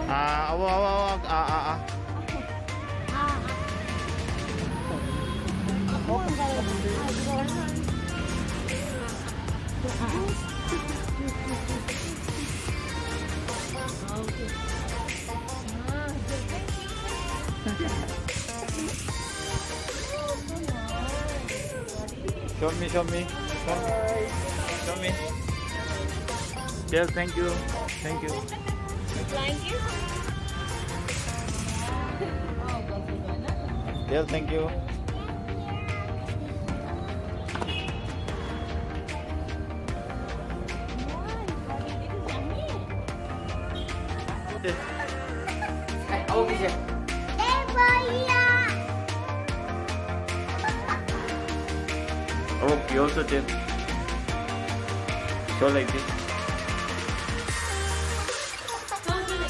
아. Show me. Show me. Yes, thank you. Yes, thank you. Oh, you also did. Show like this.